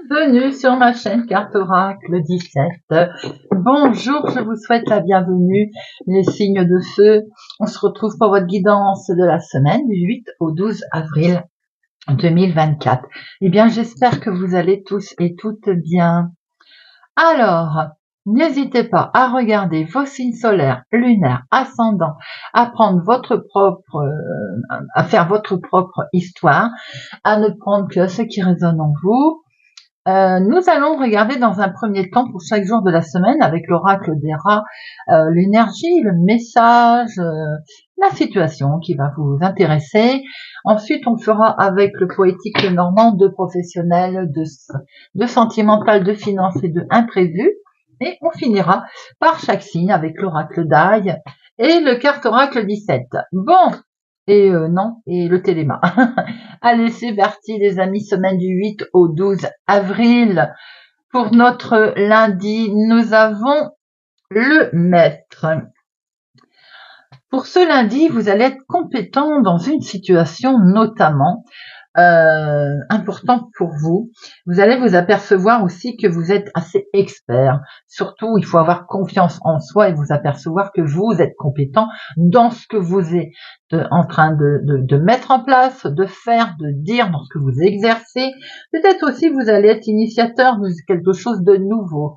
Bienvenue sur ma chaîne Carte Oracle 17. Bonjour, je vous souhaite la bienvenue, les signes de feu. On se retrouve pour votre guidance de la semaine du 8 au 12 avril 2024. Eh bien, j'espère que vous allez tous et toutes bien. Alors, n'hésitez pas à regarder vos signes solaires, lunaires, ascendants, à prendre à faire votre propre histoire, à ne prendre que ce qui résonne en vous. Nous allons regarder dans un premier temps pour chaque jour de la semaine avec l'oracle des rats, l'énergie, le message, la situation qui va vous intéresser. Ensuite, on fera avec le poétique normand de professionnel, de sentimental, de finance et de imprévu. Et on finira par chaque signe avec l'oracle d'ail et le carte oracle 17. Bon, et le téléma. Allez, c'est parti les amis, semaine du 8 au 12 avril. Pour notre lundi, nous avons le maître. Pour ce lundi, vous allez être compétent dans une situation notamment important pour vous. Vous allez vous apercevoir aussi que vous êtes assez expert. Surtout, il faut avoir confiance en soi et vous apercevoir que vous êtes compétent dans ce que vous êtes en train de mettre en place, de faire, de dire, dans ce que vous exercez. Peut-être aussi vous allez être initiateur de quelque chose de nouveau.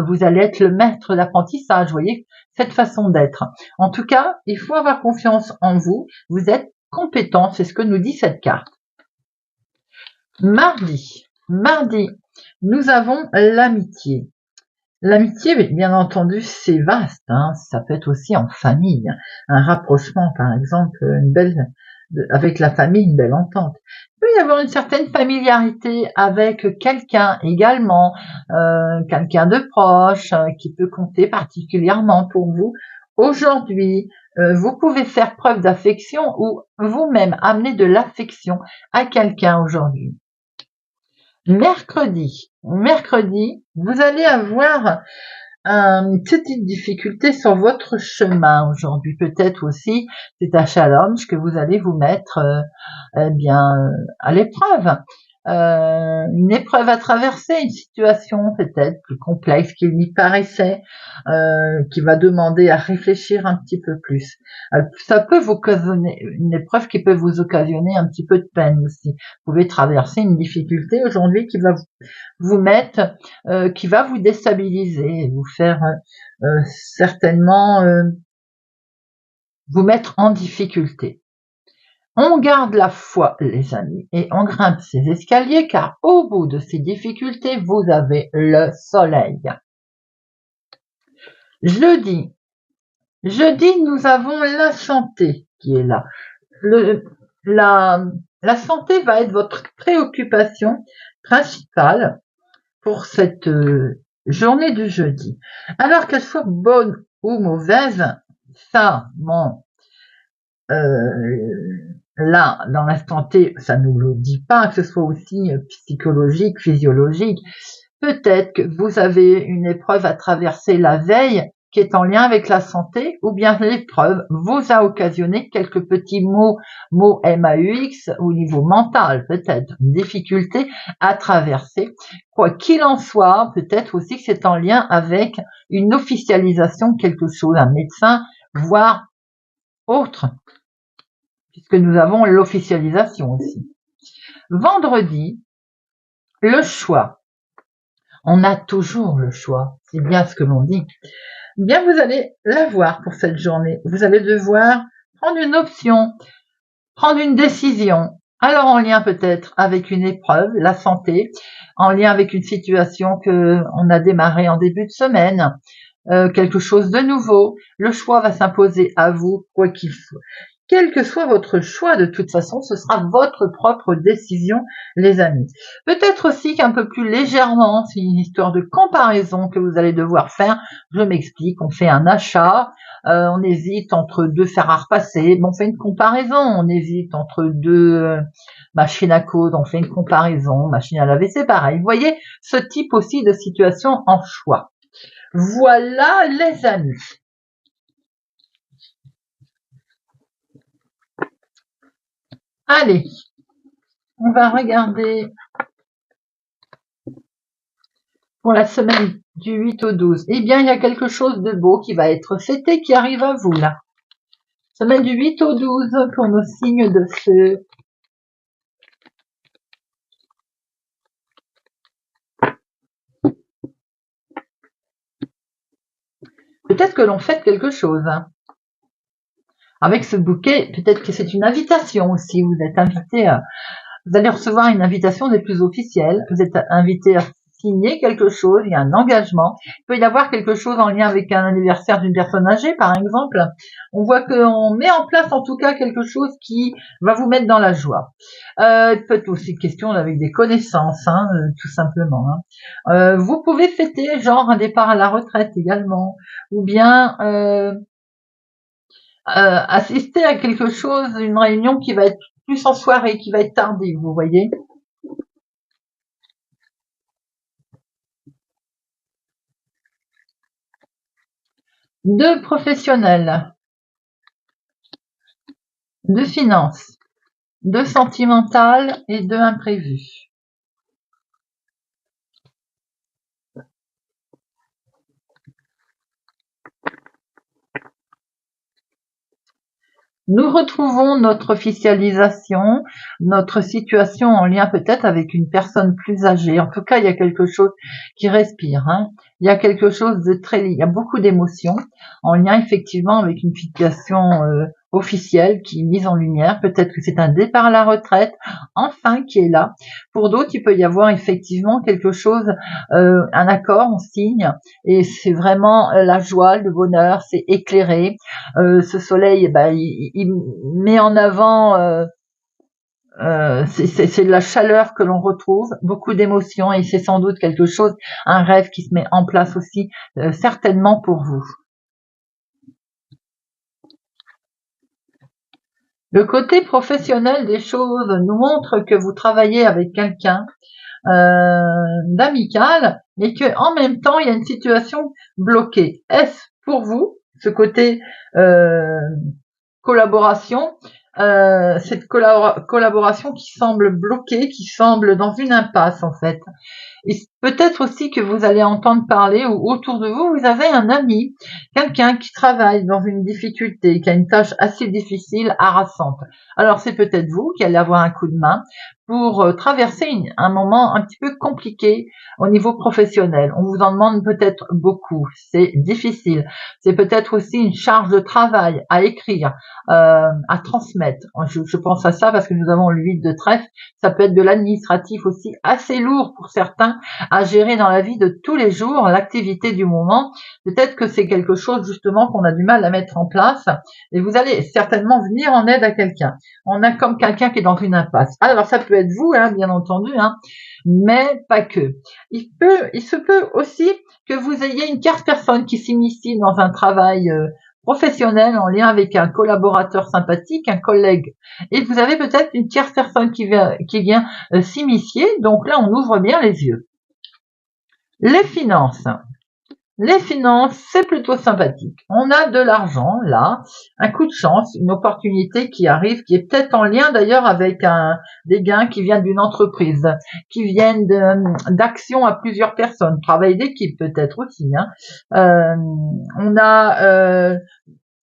Vous allez être le maître d'apprentissage, vous voyez, cette façon d'être. En tout cas, il faut avoir confiance en vous. Vous êtes compétent, c'est ce que nous dit cette carte. Mardi, nous avons l'amitié. L'amitié, bien entendu, c'est vaste, hein. Ça peut être aussi en famille, un rapprochement, par exemple, avec la famille, une belle entente. Il peut y avoir une certaine familiarité avec quelqu'un également, quelqu'un de proche, qui peut compter particulièrement pour vous. Aujourd'hui, vous pouvez faire preuve d'affection ou vous-même amener de l'affection à quelqu'un aujourd'hui. Mercredi, vous allez avoir une petite difficulté sur votre chemin aujourd'hui. Peut-être aussi c'est un challenge que vous allez vous mettre à l'épreuve. Une épreuve à traverser, une situation peut-être plus complexe qu'il n'y paraissait, qui va demander à réfléchir un petit peu plus. Ça peut vous occasionner une épreuve qui peut vous occasionner un petit peu de peine aussi. Vous pouvez traverser une difficulté aujourd'hui qui va vous mettre, qui va vous déstabiliser, vous faire certainement vous mettre en difficulté. On garde la foi, les amis, et on grimpe ces escaliers, car au bout de ces difficultés, vous avez le soleil. Jeudi, nous avons la santé qui est là. La santé va être votre préoccupation principale pour cette journée du jeudi. Alors qu'elle soit bonne ou mauvaise, ça, là, dans l'instant T, ça ne nous le dit pas, que ce soit aussi psychologique, physiologique. Peut-être que vous avez une épreuve à traverser la veille qui est en lien avec la santé, ou bien l'épreuve vous a occasionné quelques petits mots MAUX au niveau mental, peut-être une difficulté à traverser. Quoi qu'il en soit, peut-être aussi que c'est en lien avec une officialisation de quelque chose, un médecin, voire autre, puisque nous avons l'officialisation aussi. Vendredi, le choix. On a toujours le choix, c'est bien ce que l'on dit. Bien, vous allez l'avoir pour cette journée. Vous allez devoir prendre une option, prendre une décision. Alors en lien peut-être avec une épreuve, la santé, en lien avec une situation que on a démarré en début de semaine, quelque chose de nouveau. Le choix va s'imposer à vous, quoi qu'il soit. quel que soit votre choix, de toute façon, ce sera votre propre décision, les amis. Peut-être aussi qu'un peu plus légèrement, c'est une histoire de comparaison que vous allez devoir faire. Je m'explique, on fait un achat, on hésite entre deux fers à repasser, on fait une comparaison, on hésite entre deux machines à coudre, on fait une comparaison, machine à laver, c'est pareil. Vous voyez, ce type aussi de situation en choix. Voilà, les amis. Allez, on va regarder pour la semaine du 8 au 12. Eh bien, il y a quelque chose de beau qui va être fêté, qui arrive à vous, là. Semaine du 8 au 12 pour nos signes de feu. Peut-être que l'on fête quelque chose. Hein. Avec ce bouquet, peut-être que c'est une invitation aussi. Vous êtes invité à... Vous allez recevoir une invitation des plus officielles. Vous êtes invité à signer quelque chose, il y a un engagement. Il peut y avoir quelque chose en lien avec un anniversaire d'une personne âgée, par exemple. On voit qu'on met en place en tout cas quelque chose qui va vous mettre dans la joie. Il peut être aussi question avec des connaissances, hein, tout simplement. Hein. Vous pouvez fêter genre un départ à la retraite également, ou bien assister à quelque chose, une réunion qui va être plus en soirée, qui va être tardive, vous voyez. De professionnels, de finances, de sentimental et de imprévu. Nous retrouvons notre officialisation, notre situation en lien peut-être avec une personne plus âgée. En tout cas, il y a quelque chose qui respire. Hein. Il y a quelque chose de très... Il y a beaucoup d'émotions en lien effectivement avec une situation officielle qui est mise en lumière. Peut-être que c'est un départ à la retraite, enfin, qui est là. Pour d'autres, il peut y avoir effectivement quelque chose, un accord, on signe, et c'est vraiment la joie, le bonheur, c'est éclairé. Ce soleil, il met en avant, c'est de la chaleur que l'on retrouve, beaucoup d'émotions, et c'est sans doute quelque chose, un rêve qui se met en place aussi, certainement pour vous. Le côté professionnel des choses nous montre que vous travaillez avec quelqu'un d'amical, et que en même temps il y a une situation bloquée. Est-ce pour vous ce côté collaboration, cette collaboration qui semble bloquée, qui semble dans une impasse en fait. Et peut-être aussi que vous allez entendre parler, ou autour de vous, vous avez un ami, quelqu'un qui travaille dans une difficulté, qui a une tâche assez difficile, harassante. Alors c'est peut-être vous qui allez avoir un coup de main pour traverser un moment un petit peu compliqué au niveau professionnel. On vous en demande peut-être beaucoup, c'est difficile. C'est peut-être aussi une charge de travail à écrire, à transmettre. Je pense à ça parce que nous avons l'huile de trèfle. Ça peut être de l'administratif aussi, assez lourd pour certains à gérer dans la vie de tous les jours, l'activité du moment. Peut-être que c'est quelque chose justement qu'on a du mal à mettre en place, et vous allez certainement venir en aide à quelqu'un. On a comme quelqu'un qui est dans une impasse. Alors ça peut être vous, hein, bien entendu, hein, mais pas que. Il se peut aussi que vous ayez une tierce personne qui s'initie dans un travail professionnel en lien avec un collaborateur sympathique, un collègue. Et vous avez peut-être une tierce personne qui vient s'immiscer. Donc là, on ouvre bien les yeux. Les finances. Les finances, c'est plutôt sympathique. On a de l'argent, là, un coup de chance, une opportunité qui arrive, qui est peut-être en lien d'ailleurs avec des gains qui viennent d'une entreprise, qui viennent d'actions à plusieurs personnes, travail d'équipe peut-être aussi. Hein. On a...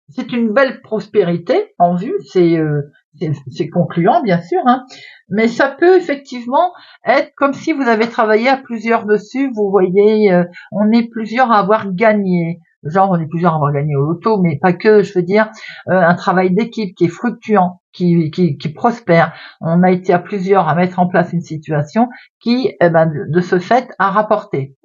c'est une belle prospérité en vue, c'est concluant bien sûr, hein, mais ça peut effectivement être comme si vous avez travaillé à plusieurs dessus, vous voyez, on est plusieurs à avoir gagné, genre on est plusieurs à avoir gagné au loto, mais pas que, je veux dire, un travail d'équipe qui est fluctuant, qui prospère, on a été à plusieurs à mettre en place une situation qui, de ce fait, a rapporté.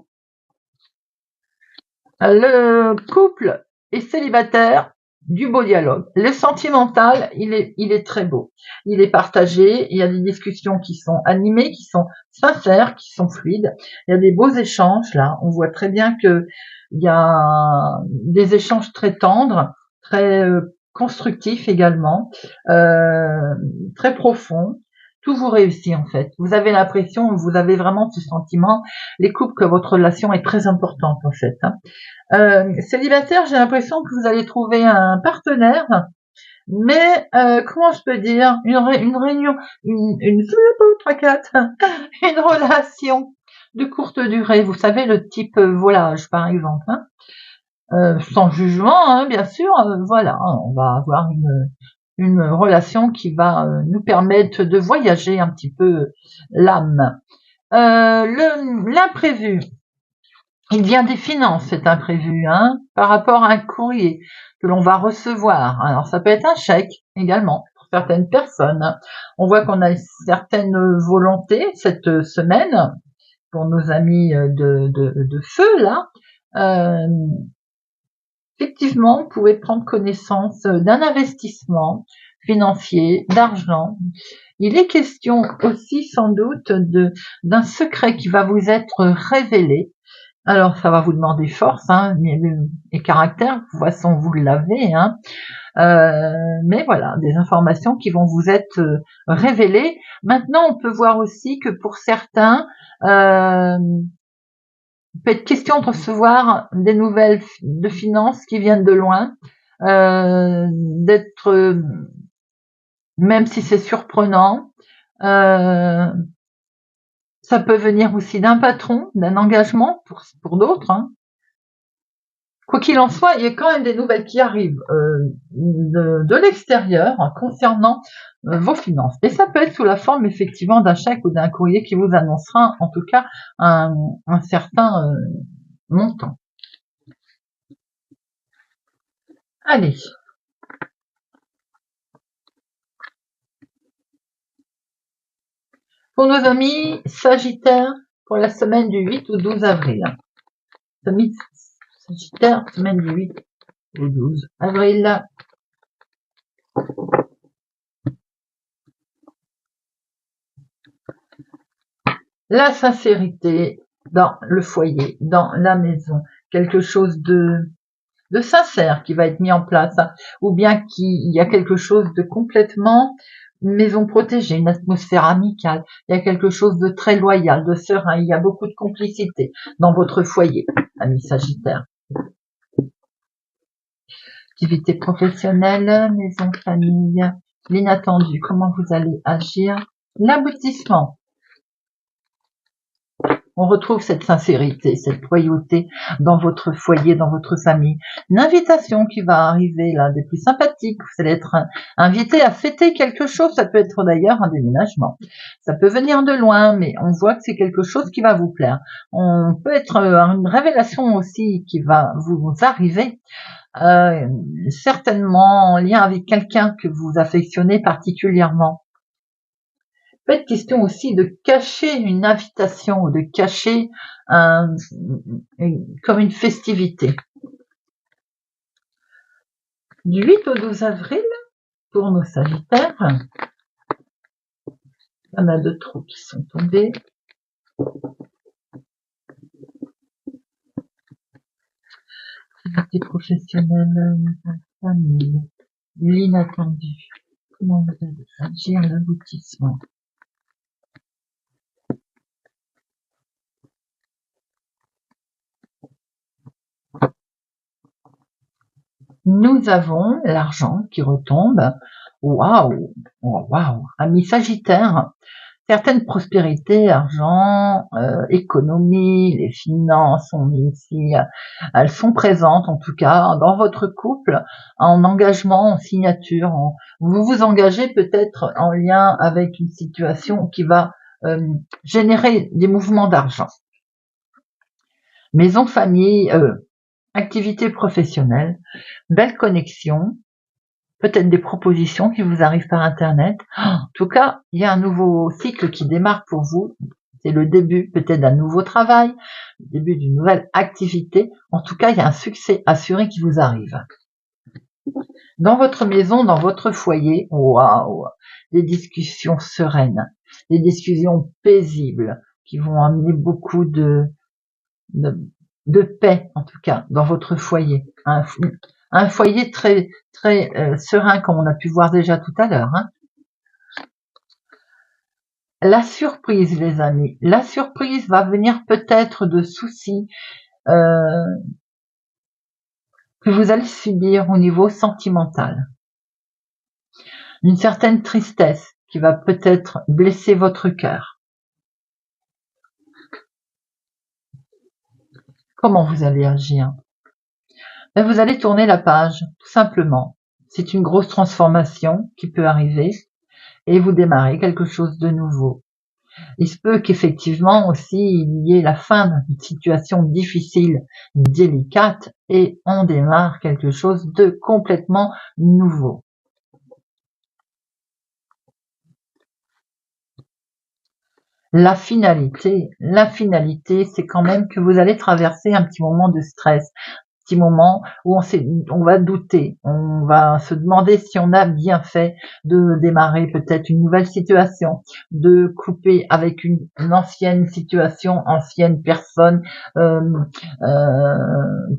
Le couple est célibataire, du beau dialogue. Le sentimental, il est très beau. Il est partagé. Il y a des discussions qui sont animées, qui sont sincères, qui sont fluides. Il y a des beaux échanges là. On voit très bien que il y a des échanges très tendres, très constructifs également, très profonds. Tout vous réussit en fait. Vous avez l'impression, vous avez vraiment ce sentiment, les couples, que votre relation est très importante en fait. Célibataire, j'ai l'impression que vous allez trouver un partenaire, mais comment je peux dire, une réunion, une une relation de courte durée. Vous savez, le type volage par exemple, hein. Sans jugement, hein, bien sûr. Voilà, on va avoir une relation qui va nous permettre de voyager un petit peu l'âme. L'imprévu, il vient des finances, cet imprévu, hein, par rapport à un courrier que l'on va recevoir. Alors ça peut être un chèque également pour certaines personnes. On voit qu'on a une certaine volonté cette semaine pour nos amis de feu là. Effectivement, vous pouvez prendre connaissance d'un investissement financier, d'argent. Il est question aussi sans doute d'un secret qui va vous être révélé. Alors, ça va vous demander force, hein, et caractère. De toute façon, vous l'avez, hein. Mais voilà, des informations qui vont vous être révélées. Maintenant, on peut voir aussi que pour certains, il peut être question de recevoir des nouvelles de finances qui viennent de loin, d'être, même si c'est surprenant, euh, ça peut venir aussi d'un patron, d'un engagement pour d'autres, hein. Quoi qu'il en soit, il y a quand même des nouvelles qui arrivent de l'extérieur concernant vos finances. Et ça peut être sous la forme effectivement d'un chèque ou d'un courrier qui vous annoncera en tout cas un certain montant. Allez. Pour nos amis Sagittaires, pour la semaine du 8 au 12 avril. Amis Sagittaire, semaine du 8 au 12 avril. La sincérité dans le foyer, dans la maison. Quelque chose de sincère qui va être mis en place, hein, ou bien qu'il y a quelque chose de complètement maison protégée, une atmosphère amicale, il y a quelque chose de très loyal, de serein, il y a beaucoup de complicité dans votre foyer, amis Sagittaire. Activité professionnelle, maison, famille, l'inattendu, comment vous allez agir, l'aboutissement. On retrouve cette sincérité, cette loyauté dans votre foyer, dans votre famille. Une invitation qui va arriver là, des plus sympathiques. Vous allez être invité à fêter quelque chose. Ça peut être d'ailleurs un déménagement. Ça peut venir de loin, mais on voit que c'est quelque chose qui va vous plaire. On peut être une révélation aussi qui va vous arriver. Certainement en lien avec quelqu'un que vous affectionnez particulièrement. Il peut être question aussi de cacher une invitation ou de cacher comme une festivité. Du 8 au 12 avril, pour nos Sagittaires, il y en a deux trop qui sont tombés. Activité professionnelle, famille, l'inattendu. Comment vous allez agir, l'aboutissement. Nous avons l'argent qui retombe. Waouh, waouh, amis Sagittaires, certaines prospérités, argent, économie, les finances, on est ici, elles sont présentes en tout cas dans votre couple, en engagement, en signature. Vous vous engagez peut-être en lien avec une situation qui va générer des mouvements d'argent. Maison, famille, activité professionnelle, belle connexion, peut-être des propositions qui vous arrivent par Internet. En tout cas, il y a un nouveau cycle qui démarre pour vous. C'est le début peut-être d'un nouveau travail, le début d'une nouvelle activité. En tout cas, il y a un succès assuré qui vous arrive. Dans votre maison, dans votre foyer, waouh, des discussions sereines, des discussions paisibles qui vont amener beaucoup de paix, en tout cas, dans votre foyer. Un foyer très serein, comme on a pu voir déjà tout à l'heure. Hein. La surprise, les amis. La surprise va venir peut-être de soucis que vous allez subir au niveau sentimental. Une certaine tristesse qui va peut-être blesser votre cœur. Comment vous allez agir? Vous allez tourner la page, tout simplement. C'est une grosse transformation qui peut arriver et vous démarrez quelque chose de nouveau. Il se peut qu'effectivement aussi il y ait la fin d'une situation difficile, délicate, et on démarre quelque chose de complètement nouveau. La finalité, c'est quand même que vous allez traverser un petit moment de stress, petit moment où on va douter, on va se demander si on a bien fait de démarrer peut-être une nouvelle situation, de couper avec une ancienne situation, ancienne personne,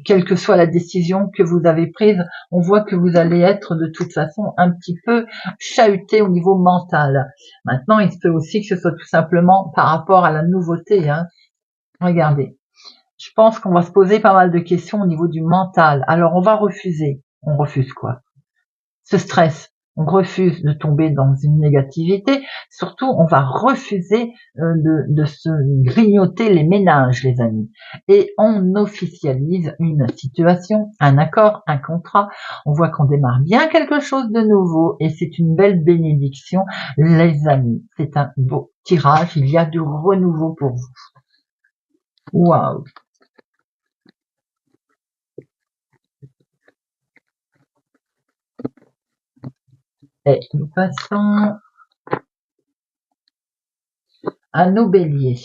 quelle que soit la décision que vous avez prise, on voit que vous allez être de toute façon un petit peu chahuté au niveau mental. Maintenant, il se peut aussi que ce soit tout simplement par rapport à la nouveauté. Hein. Regardez. Je pense qu'on va se poser pas mal de questions au niveau du mental. Alors, on va refuser. On refuse quoi? Ce stress. On refuse de tomber dans une négativité. Surtout, on va refuser de se grignoter les méninges, les amis. Et on officialise une situation, un accord, un contrat. On voit qu'on démarre bien quelque chose de nouveau et c'est une belle bénédiction, les amis. C'est un beau tirage. Il y a du renouveau pour vous. Waouh! Et nous passons à nos béliers.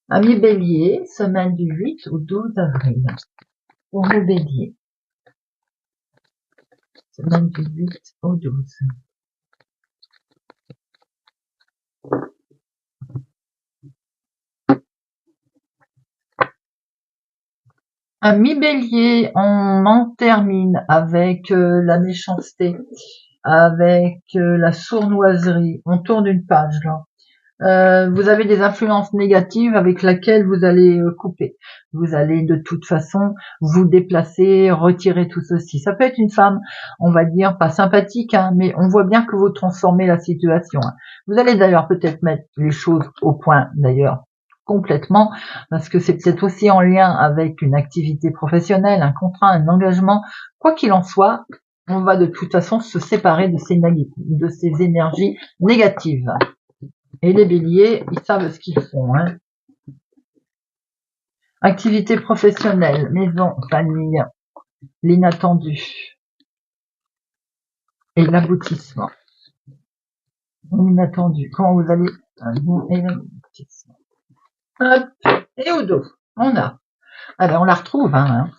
Amis béliers, semaine du 8 au 12 avril. Pour nos béliers. Semaine du 8 au 12. Amis bélier, on en termine avec la méchanceté, avec la sournoiserie. On tourne une page là. Vous avez des influences négatives avec lesquelles vous allez couper. Vous allez de toute façon vous déplacer, retirer tout ceci. Ça peut être une femme, on va dire, pas sympathique, hein, mais on voit bien que vous transformez la situation. Hein. Vous allez d'ailleurs peut-être mettre les choses au point, d'ailleurs, complètement, parce que c'est peut-être aussi en lien avec une activité professionnelle, un contrat, un engagement. Quoi qu'il en soit, on va de toute façon se séparer de ces énergies négatives. Et les béliers, ils savent ce qu'ils font. Hein. Activité professionnelle, maison, famille, l'inattendu et l'aboutissement. L'inattendu. Comment vous allez... Et l'aboutissement. Hop. Et au dos, on a... Ah ben on la retrouve. Hein.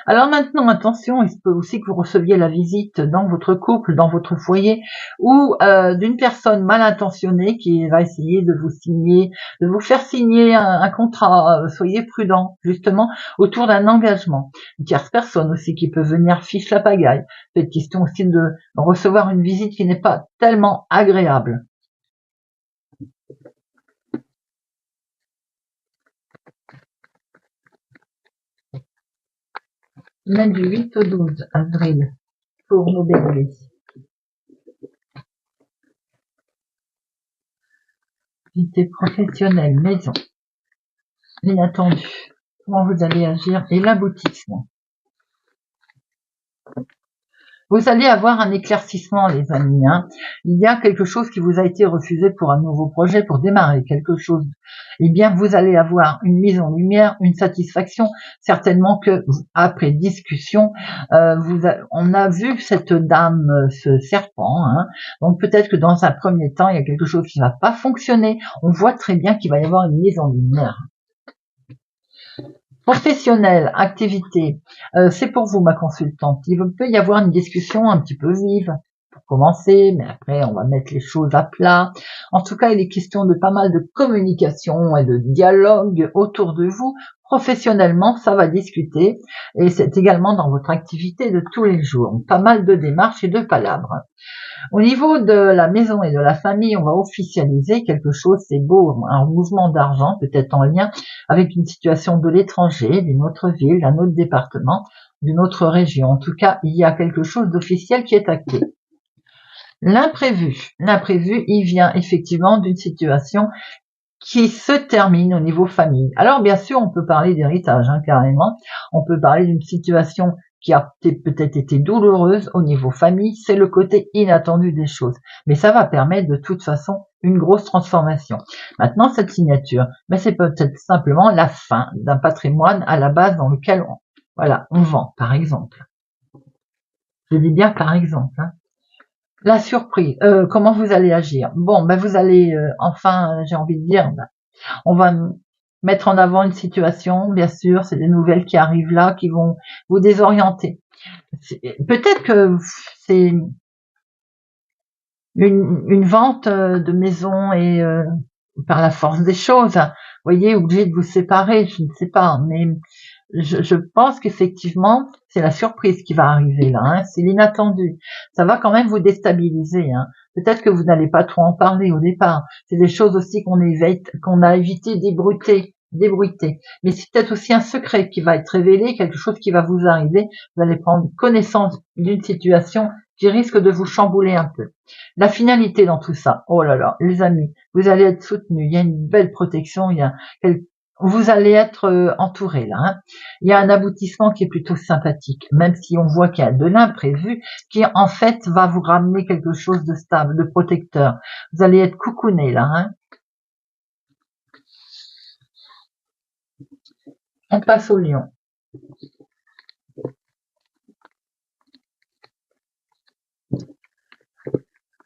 Alors maintenant, attention, il se peut aussi que vous receviez la visite dans votre couple, dans votre foyer, ou d'une personne mal intentionnée qui va essayer de vous faire signer un contrat. Soyez prudent, justement, autour d'un engagement. Une tierce personne aussi qui peut venir fiche la pagaille. C'est question aussi de recevoir une visite qui n'est pas tellement agréable. Semaine du 8 au 12 avril pour nos béliers. Activité professionnelle, maison, l'inattendu, comment vous allez agir et l'aboutissement. Vous allez avoir un éclaircissement, les amis. Hein. Il y a quelque chose qui vous a été refusé pour un nouveau projet, pour démarrer quelque chose. Eh bien, vous allez avoir une mise en lumière, une satisfaction. Certainement que après discussion, on a vu cette dame, ce serpent. Hein. Donc peut-être que dans un premier temps, il y a quelque chose qui ne va pas fonctionner. On voit très bien qu'il va y avoir une mise en lumière. Professionnel, activité, c'est pour vous ma consultante. Il peut y avoir une discussion un petit peu vive pour commencer, mais après on va mettre les choses à plat. En tout cas, il est question de pas mal de communication et de dialogue autour de vous. Professionnellement, ça va discuter et c'est également dans votre activité de tous les jours. Pas mal de démarches et de palabres. Au niveau de la maison et de la famille, on va officialiser quelque chose, c'est beau, un mouvement d'argent, peut-être en lien avec une situation de l'étranger, d'une autre ville, d'un autre département, d'une autre région. En tout cas, il y a quelque chose d'officiel qui est acté. L'imprévu, il vient effectivement d'une situation qui se termine au niveau famille. Alors bien sûr, on peut parler d'héritage, carrément. On peut parler d'une situation qui a peut-être été douloureuse au niveau famille, c'est le côté inattendu des choses. Mais ça va permettre de toute façon une grosse transformation. Maintenant, cette signature, mais c'est peut-être simplement la fin d'un patrimoine à la base dans lequel on vend, par exemple. Je dis bien par exemple. La surprise, comment vous allez agir? Bon, vous allez, j'ai envie de dire, on va mettre en avant une situation, bien sûr, c'est des nouvelles qui arrivent là, qui vont vous désorienter. Peut-être que c'est une vente de maison et par la force des choses, vous voyez, obligé de vous séparer, je ne sais pas, mais je pense qu'effectivement, c'est la surprise qui va arriver là, c'est l'inattendu. Ça va quand même vous déstabiliser. Peut-être que vous n'allez pas trop en parler au départ. C'est des choses aussi qu'on a évité d'ébruiter. Mais c'est peut-être aussi un secret qui va être révélé, quelque chose qui va vous arriver. Vous allez prendre connaissance d'une situation qui risque de vous chambouler un peu. La finalité dans tout ça, oh là là, les amis, vous allez être soutenus. Il y a une belle protection, vous allez être entouré là. Il y a un aboutissement qui est plutôt sympathique, même si on voit qu'il y a de l'imprévu qui en fait va vous ramener quelque chose de stable, de protecteur. Vous allez être coucouné là. On passe au lion.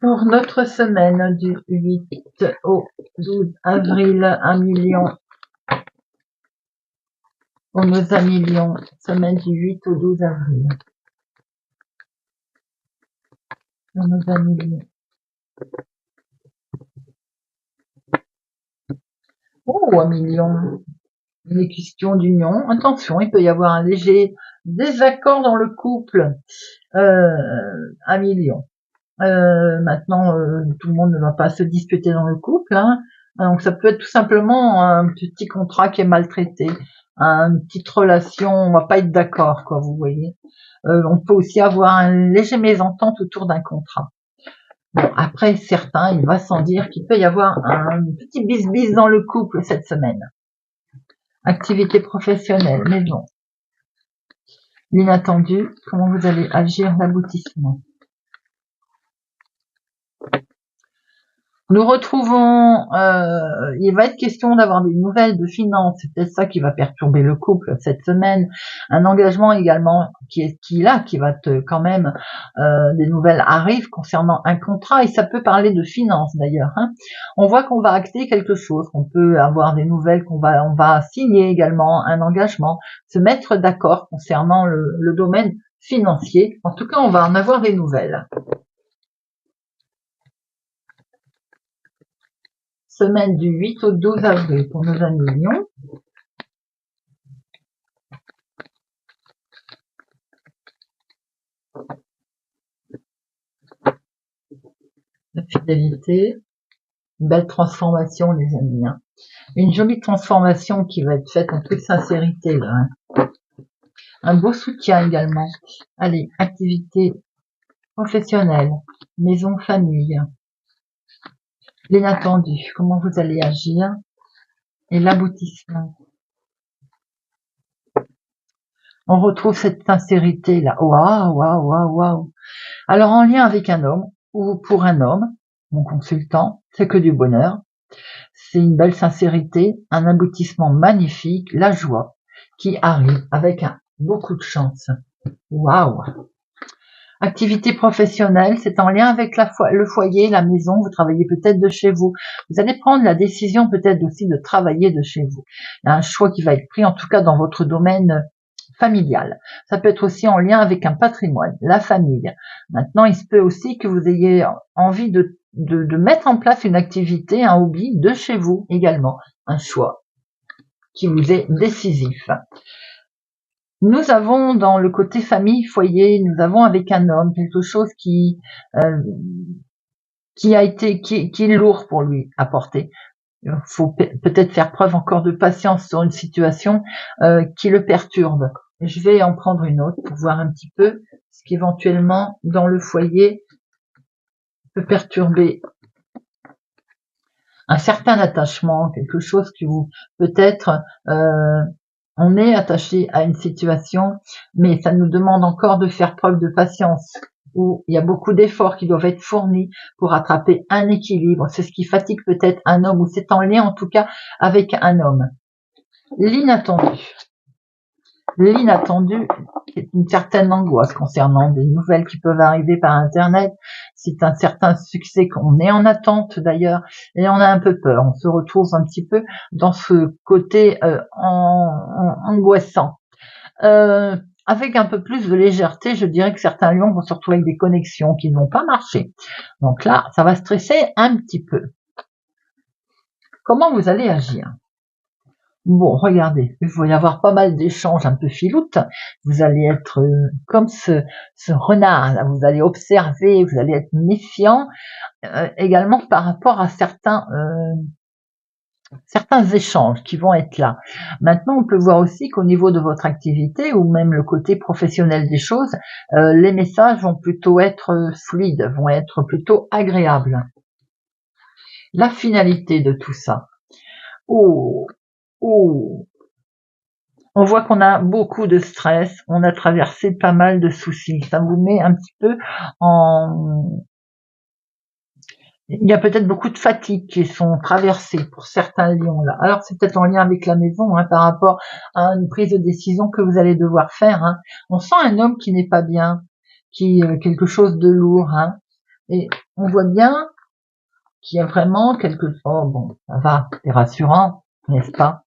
Pour notre semaine du 8 au 12 avril, 1 million. On nous a millions, semaine du 8 au 12 avril. On nous a millions. Oh, 1 million. Il est question d'union. Attention, il peut y avoir un léger désaccord dans le couple. 1 million. Maintenant, tout le monde ne va pas se disputer dans le couple. Donc ça peut être tout simplement un petit contrat qui est maltraité, une petite relation, on va pas être d'accord, quoi, vous voyez. On peut aussi avoir un léger mésentente autour d'un contrat. Bon, après, certains, il va sans dire qu'il peut y avoir un petit bis-bis dans le couple cette semaine. Activité professionnelle, maison. L'inattendu, comment vous allez agir, l'aboutissement. Nous retrouvons, il va être question d'avoir des nouvelles de finances, c'est peut-être ça qui va perturber le couple cette semaine. Un engagement également qui va quand même, des nouvelles arrivent concernant un contrat et ça peut parler de finances d'ailleurs. On voit qu'on va acter quelque chose, qu'on peut avoir des nouvelles, on va signer également un engagement, se mettre d'accord concernant le domaine financier. En tout cas, on va en avoir des nouvelles. Semaine du 8 au 12 avril pour nos amis Lions. La fidélité, une belle transformation les amis. Une jolie transformation qui va être faite en toute sincérité là. Un beau soutien également. Allez, activité professionnelle, maison, famille. L'inattendu, comment vous allez agir et l'aboutissement. On retrouve cette sincérité là. Waouh, waouh, waouh, waouh. Alors en lien avec un homme ou pour un homme, mon consultant, c'est que du bonheur. C'est une belle sincérité, un aboutissement magnifique, la joie qui arrive avec beaucoup de chance. Waouh. Activité professionnelle, c'est en lien avec le foyer, la maison, vous travaillez peut-être de chez vous. Vous allez prendre la décision peut-être aussi de travailler de chez vous. Il y a un choix qui va être pris, en tout cas dans votre domaine familial. Ça peut être aussi en lien avec un patrimoine, la famille. Maintenant, il se peut aussi que vous ayez envie de mettre en place une activité, un hobby de chez vous également. Un choix qui vous est décisif. Nous avons dans le côté famille, foyer, nous avons avec un homme quelque chose qui est lourd pour lui à porter. Il faut peut-être faire preuve encore de patience sur une situation qui le perturbe. Je vais en prendre une autre pour voir un petit peu ce qu'éventuellement dans le foyer peut perturber un certain attachement, quelque chose qui vous peut-être on est attaché à une situation, mais ça nous demande encore de faire preuve de patience, où il y a beaucoup d'efforts qui doivent être fournis pour attraper un équilibre. C'est ce qui fatigue peut-être un homme, ou c'est en lien en tout cas avec un homme. L'inattendu. L'inattendu est une certaine angoisse concernant des nouvelles qui peuvent arriver par Internet. C'est un certain succès qu'on est en attente d'ailleurs, et on a un peu peur. On se retrouve un petit peu dans ce côté angoissant. Avec un peu plus de légèreté, je dirais que certains lions vont se retrouver avec des connexions qui ne vont pas marcher. Donc là, ça va stresser un petit peu. Comment vous allez agir ? Bon, regardez, il va y avoir pas mal d'échanges un peu filoutes. Vous allez être comme ce renard, là. Vous allez observer, vous allez être méfiant, également par rapport à certains échanges qui vont être là. Maintenant, on peut voir aussi qu'au niveau de votre activité, ou même le côté professionnel des choses, les messages vont plutôt être fluides, vont être plutôt agréables. La finalité de tout ça. On voit qu'on a beaucoup de stress, on a traversé pas mal de soucis. Ça vous met un petit peu il y a peut-être beaucoup de fatigues qui sont traversées pour certains lions là. Alors c'est peut-être en lien avec la maison, par rapport à une prise de décision que vous allez devoir faire. On sent un homme qui n'est pas bien, quelque chose de lourd. Et on voit bien qu'il y a vraiment quelque chose. Oh bon, ça va, c'est rassurant, n'est-ce pas ?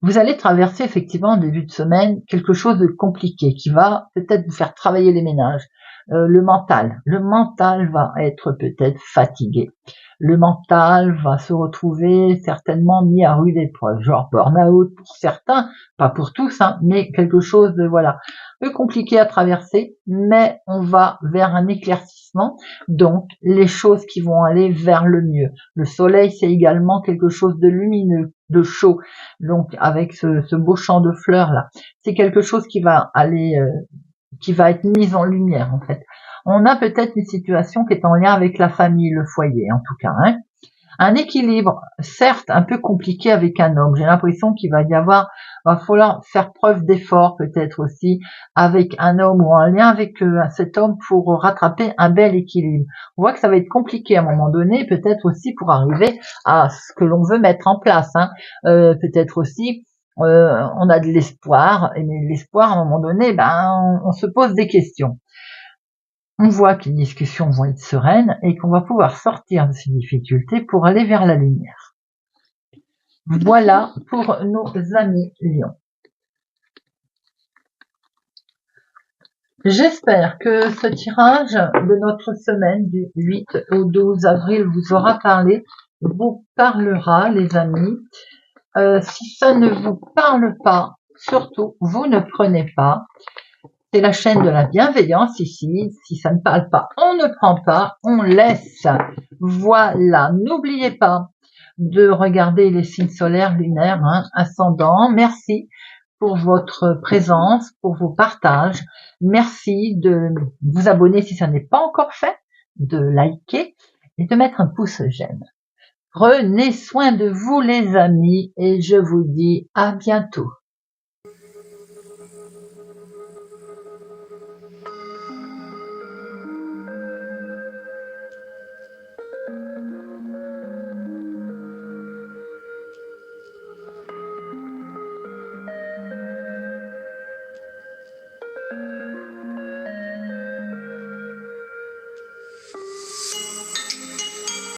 Vous allez traverser effectivement en début de semaine quelque chose de compliqué qui va peut-être vous faire travailler les ménages. Le mental va être peut-être fatigué. Le mental va se retrouver certainement mis à rude épreuve, genre burn-out pour certains, pas pour tous, mais quelque chose de peu compliqué à traverser, mais on va vers un éclaircissement, donc les choses qui vont aller vers le mieux. Le soleil, c'est également quelque chose de lumineux, de chaud, donc avec ce beau champ de fleurs là, c'est quelque chose qui va aller, qui va être mise en lumière en fait. On a peut-être une situation qui est en lien avec la famille, le foyer en tout cas. Un équilibre, certes un peu compliqué avec un homme. J'ai l'impression qu'il va falloir faire preuve d'effort peut-être aussi avec un homme ou en lien avec cet homme pour rattraper un bel équilibre. On voit que ça va être compliqué à un moment donné, peut-être aussi pour arriver à ce que l'on veut mettre en place. Peut-être aussi on a de l'espoir, mais l'espoir à un moment donné, on se pose des questions. On voit que les discussions vont être sereines et qu'on va pouvoir sortir de ces difficultés pour aller vers la lumière. Voilà pour nos amis lions. J'espère que ce tirage de notre semaine du 8 au 12 avril vous aura parlé, vous parlera les amis. Si ça ne vous parle pas, surtout, vous ne prenez pas. C'est la chaîne de la bienveillance ici. Si ça ne parle pas, on ne prend pas, on laisse. Voilà. N'oubliez pas de regarder les signes solaires, lunaires, ascendants. Merci pour votre présence, pour vos partages. Merci de vous abonner si ça n'est pas encore fait, de liker et de mettre un pouce j'aime. Prenez soin de vous les amis et je vous dis à bientôt.